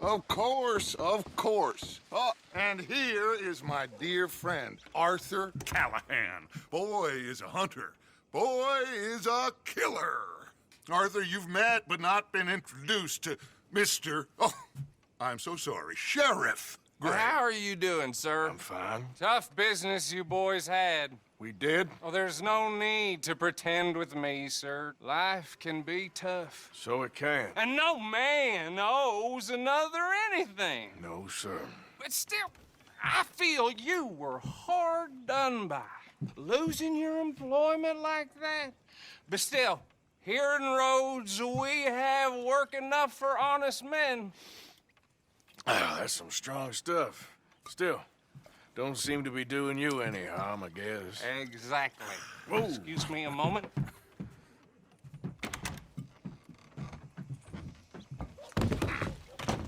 Of course, of course. Oh, and here is my dear friend, Arthur Callahan. Boy is a hunter. Boy is a killer. Arthur, you've met but not been introduced to Mr. Oh, I'm so sorry, Sheriff Gray. How are you doing, sir? I'm fine. Tough business you boys had. We did? Well, there's no need to pretend with me, sir. Life can be tough. So it can. And no man owes another anything. No, sir. But still, I feel you were hard done by. Losing your employment like that. But still, here in Rhodes, we have work enough for honest men. Ah, that's some strong stuff. Still, don't seem to be doing you any harm, I guess. Exactly. Whoa. Excuse me a moment.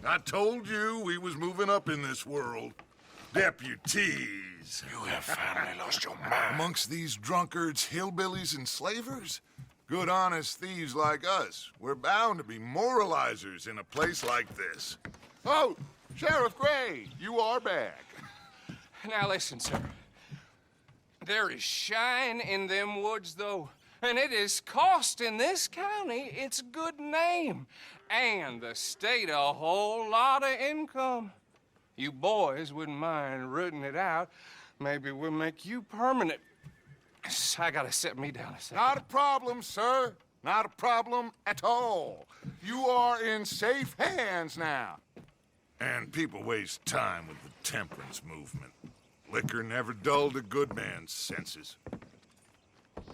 I told you we was moving up in this world. Deputies. You have finally lost your mind. Amongst these drunkards, hillbillies, and slavers? Good, honest thieves like us. We're bound to be moralizers in a place like this. Oh, Sheriff Gray, you are back. Now listen, sir. There is shine in them woods, though, and it is costing this county its good name and the state a whole lot of income. You boys wouldn't mind rooting it out. Maybe we'll make you permanent. I gotta sit me down a second. Not a problem, sir. Not a problem at all. You are in safe hands now. And people waste time with the temperance movement. Liquor never dulled a good man's senses.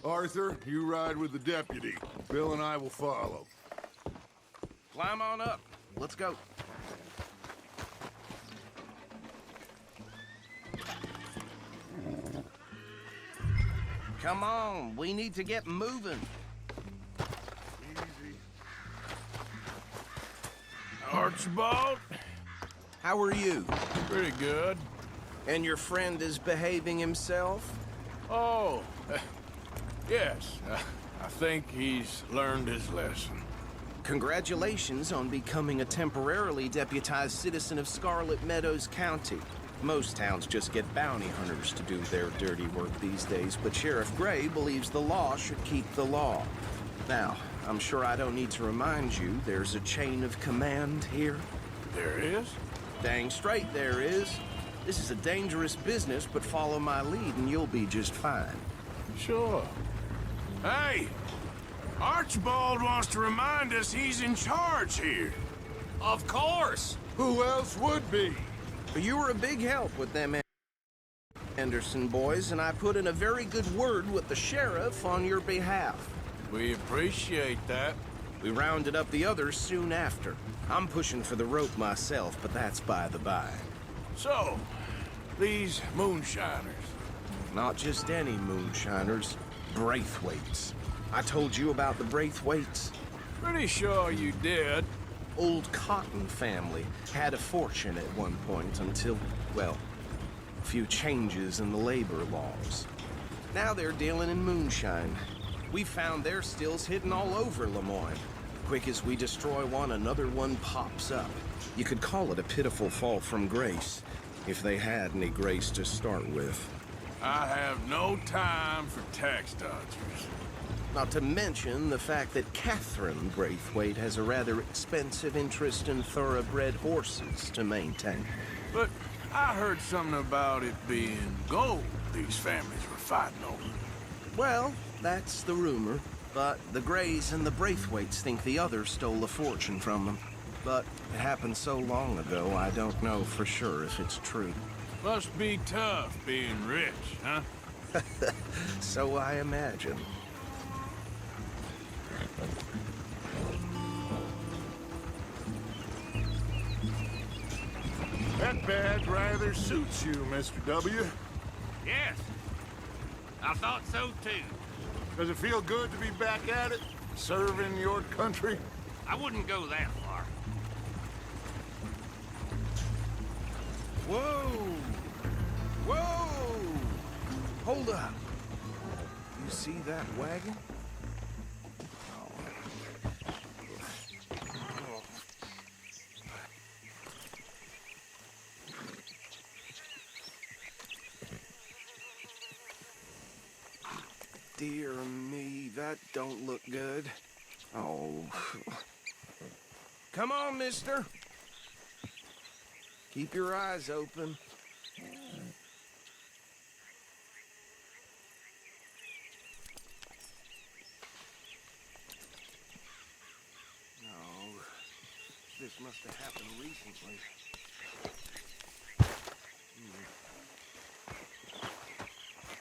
Arthur, you ride with the deputy. Bill and I will follow. Climb on up. Let's go. Come on, we need to get moving. Easy. Archibald? How are you? Pretty good. And your friend is behaving himself? Oh, yes. I think he's learned his lesson. Congratulations on becoming a temporarily deputized citizen of Scarlet Meadows County. Most towns just get bounty hunters to do their dirty work these days, but Sheriff Gray believes the law should keep the law. Now, I'm sure I don't need to remind you there's a chain of command here. There is? Dang straight there is. This is a dangerous business, but follow my lead and you'll be just fine. Sure. Hey! Archibald wants to remind us he's in charge here. Of course. Who else would be? You were a big help with them Anderson boys, and I put in a very good word with the sheriff on your behalf. We appreciate that. We rounded up the others soon after. I'm pushing for the rope myself, but that's by the by. So, these moonshiners. Not just any moonshiners, Braithwaites. I told you about the Braithwaites. Pretty sure you did. Old Cotton family had a fortune at one point until, well, a few changes in the labor laws. Now they're dealing in moonshine. We found their stills hidden all over Lemoyne. Quick as we destroy one, another one pops up. You could call it a pitiful fall from grace, if they had any grace to start with. I have no time for tax dodgers. Not to mention the fact that Catherine Braithwaite has a rather expensive interest in thoroughbred horses to maintain. But I heard something about it being gold these families were fighting over. Well, that's the rumor. But the Grays and the Braithwaites think the others stole a fortune from them. But it happened so long ago, I don't know for sure if it's true. Must be tough being rich, huh? So I imagine. That badge rather suits you, Mr. W. Yes, I thought so too. Does it feel good to be back at it, serving your country? I wouldn't go that far. Whoa! Whoa! Hold up. You see that wagon? dear me, that don't look good. Oh. Come on, mister. Keep your eyes open. No, this must have happened recently.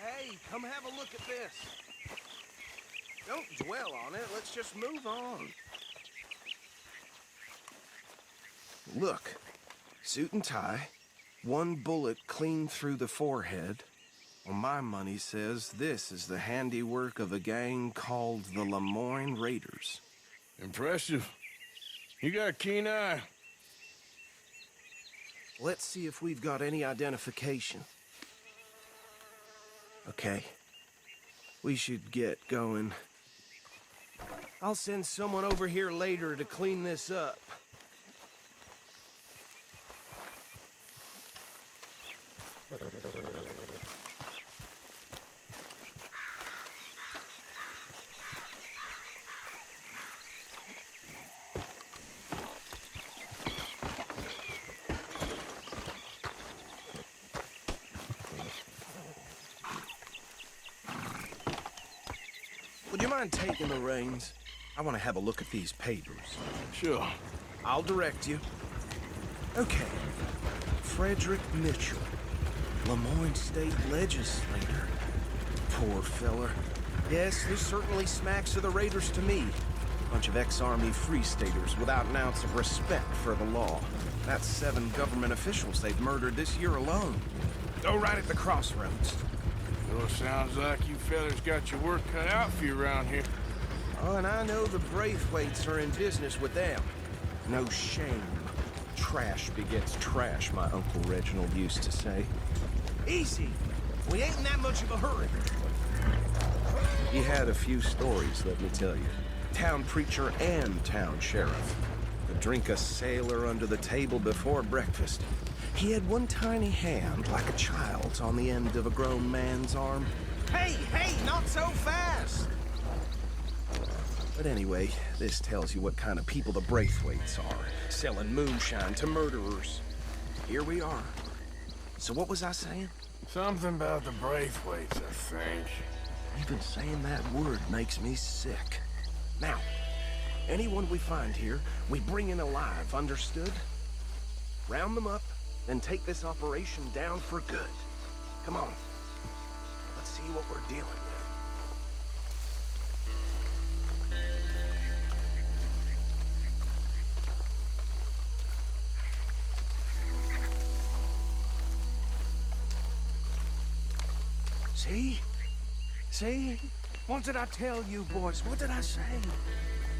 Hey, come have a look at this. Don't dwell on it. Let's just move on. Look. Suit and tie. One bullet clean through the forehead. Well, my money says this is the handiwork of a gang called the Lemoyne Raiders. Impressive. You got a keen eye. Let's see if we've got any identification. Okay. We should get going. I'll send someone over here later to clean this up. Would you mind taking the reins? I want to have a look at these papers. Sure. I'll direct you. Okay. Frederick Mitchell, Lemoyne State Legislator. Poor feller. Yes, this certainly smacks of the Raiders to me. Bunch of ex-Army Free Staters without an ounce of respect for the law. That's 7 government officials they've murdered this year alone. Go right at the crossroads. Sure sounds like you fellas got your work cut out for you around here. Oh, and I know the Braithwaites are in business with them. No shame. Trash begets trash, my Uncle Reginald used to say. Easy. We ain't in that much of a hurry. He had a few stories, let me tell you. Town preacher and town sheriff. Could drink a sailor under the table before breakfast. He had one tiny hand, like a child's, on the end of a grown man's arm. Hey, not so fast! But anyway, this tells you what kind of people the Braithwaites are, selling moonshine to murderers. Here we are. So what was I saying? Something about the Braithwaites, I think. Even saying that word makes me sick. Now, anyone we find here, we bring in alive, understood? Round them up, then take this operation down for good. Come on. Let's see what we're dealing with. See? See? What did I tell you, boys? What did I say?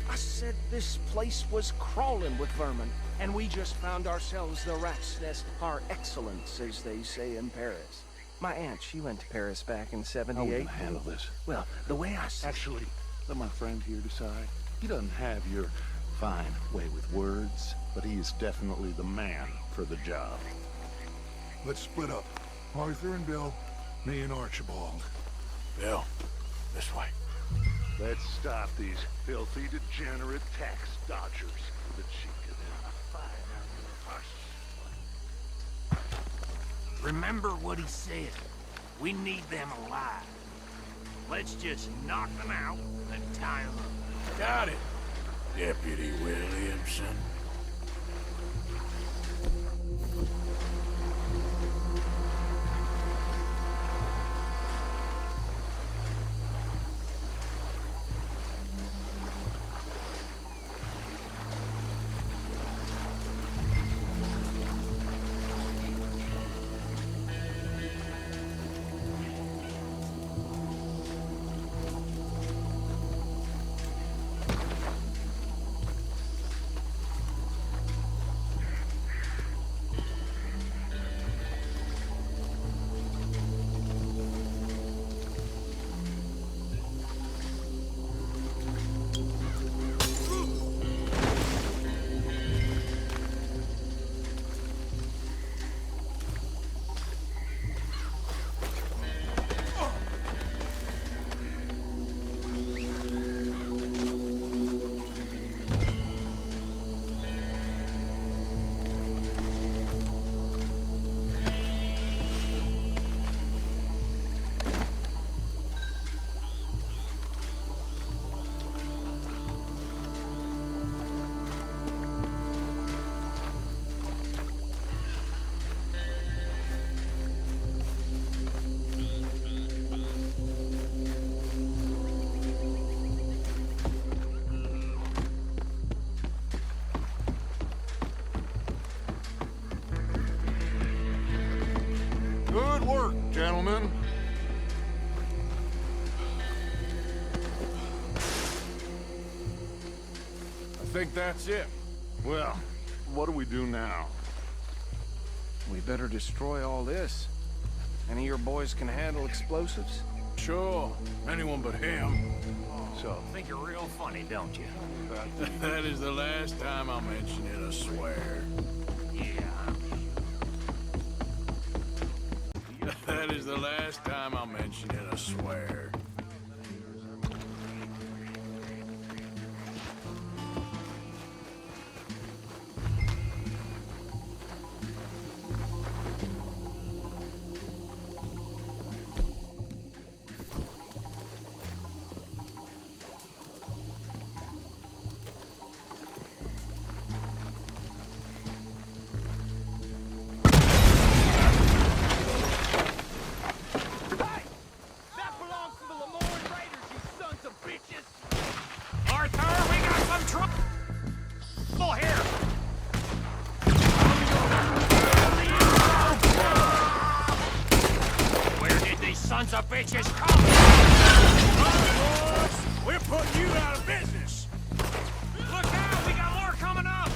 I said this place was crawling with vermin, and we just found ourselves the rat's nest par excellence, as they say in Paris. My aunt, she went to Paris back in '78. How are we gonna handle this? Well, the way I said... Actually, let my friend here decide. He doesn't have your fine way with words, but he is definitely the man for the job. Let's split up. Arthur and Bill, me and Archibald. Bill, this way. Let's stop these filthy, degenerate tax dodgers. The cheek of them. Remember what he said. We need them alive. Let's just knock them out and tie them up. Got it, Deputy Williamson. Good work, gentlemen. I think that's it. Well, what do we do now? We better destroy all this. Any of your boys can handle explosives? Sure. Anyone but him. So, Think you're real funny, don't you? That is the last time I'll mention it, I swear. Yeah. That is the last time I'll mention it, I swear. Sons of bitches, come! Boys, we're putting you out of business. Look out, we got more coming up!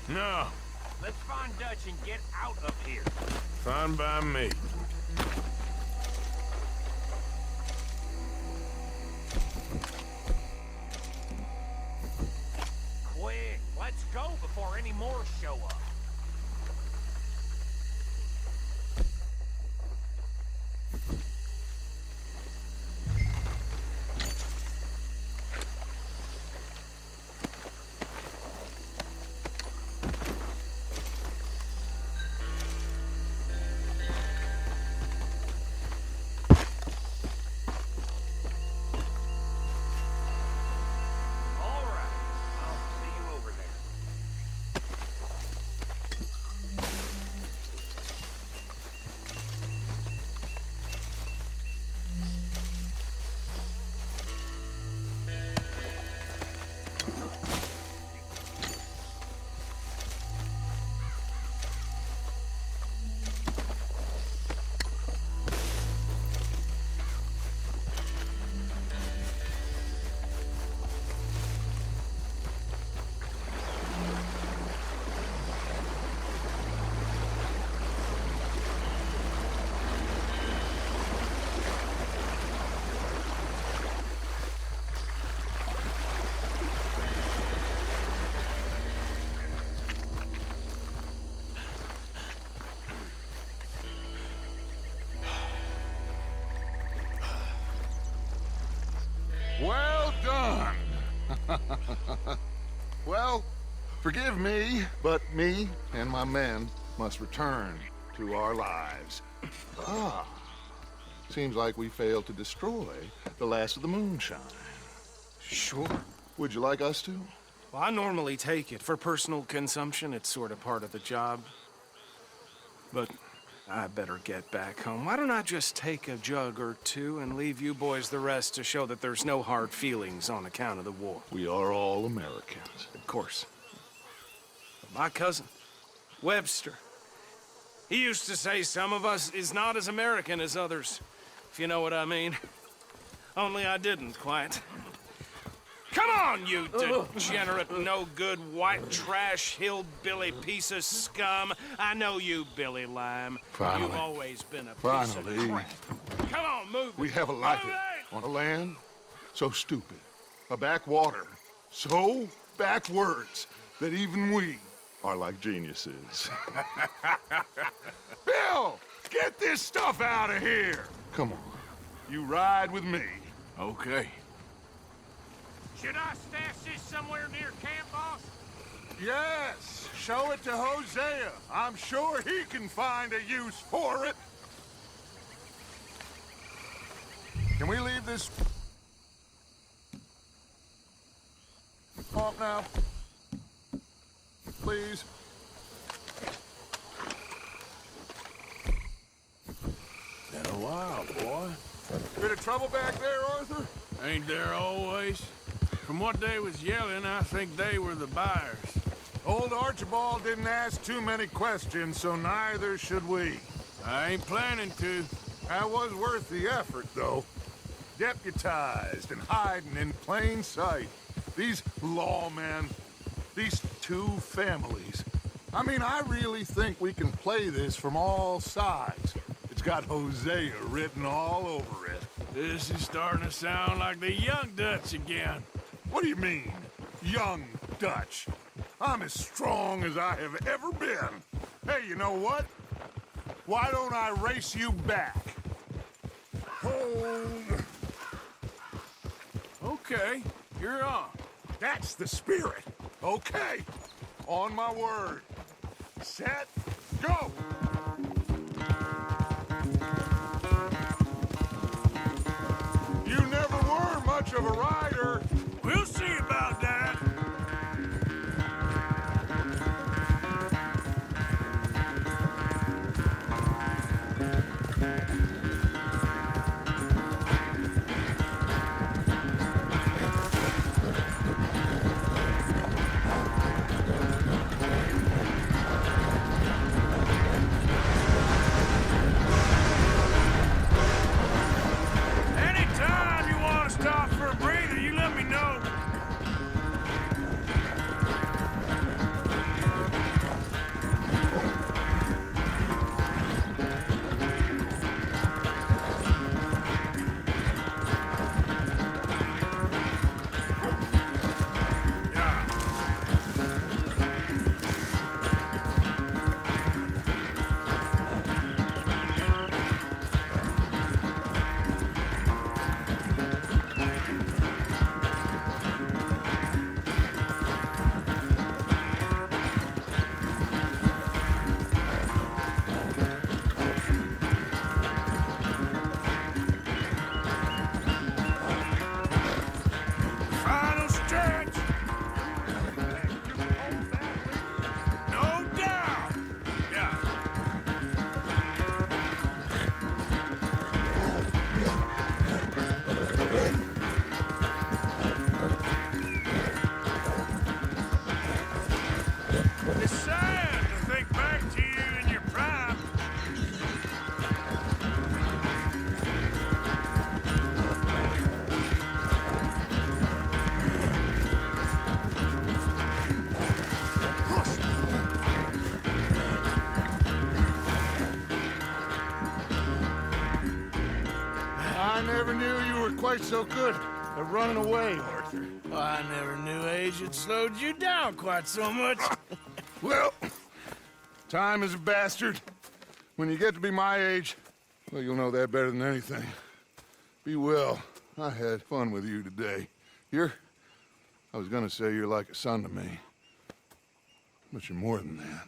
No, Let's find Dutch and get out of here. fine by me. Quick, let's go before any more show up. All right, I'll see you over there. Well done. Well, forgive me, but me and my men must return to our lives. Ah, seems like we failed to destroy the last of the Moonshine. Sure. Would you like us to? Well, I normally take it. For personal consumption, it's sort of part of the job. But I better get back home. Why don't I just take a jug or two and leave you boys the rest to show that there's no hard feelings on account of the war? We are all Americans. Of course. But my cousin, Webster, he used to say some of us is not as American as others, if you know what I mean. Only I didn't quite. Come on, you degenerate, no-good, white trash, hillbilly piece of scum. I know you, Billy Lime. Finally. You've always been a piece Finally. of crap. Come on, move We it. have a life Move it. on a land so stupid, a backwater so backwards that even we are like geniuses. Bill, get this stuff out of here. Come on. You ride with me. Okay. Should I stash this somewhere near camp, boss? Yes, show it to Hosea. I'm sure he can find a use for it. Can we leave this off now? Please. Been a while, boy. Bit of trouble back there, Arthur? Ain't there always? From what they was yelling, I think they were the buyers. Old Archibald didn't ask too many questions, so neither should we. I ain't planning to. That was worth the effort, though. Deputized and hiding in plain sight. These lawmen, these two families. I mean, I really think we can play this from all sides. It's got Hosea written all over it. This is starting to sound like the Young Dutch again. What do you mean, young Dutch? I'm as strong as I have ever been. Hey, you know what? Why don't I race you back? Hold. Okay, you're on. That's the spirit. Okay. On my word. Set. Go! You never were much of a rider. We'll see about that. Anytime you want to stop for a breather, you let me know. Final stretch. No doubt. Yeah. It's sad to think back to you in your prime. I never knew you were quite so good at running away, Arthur. I never knew age had slowed you down quite so much. Well, time is a bastard. When you get to be my age, well, you'll know that better than anything. Be well. I had fun with you today. I was gonna say you're like a son to me, but you're more than that.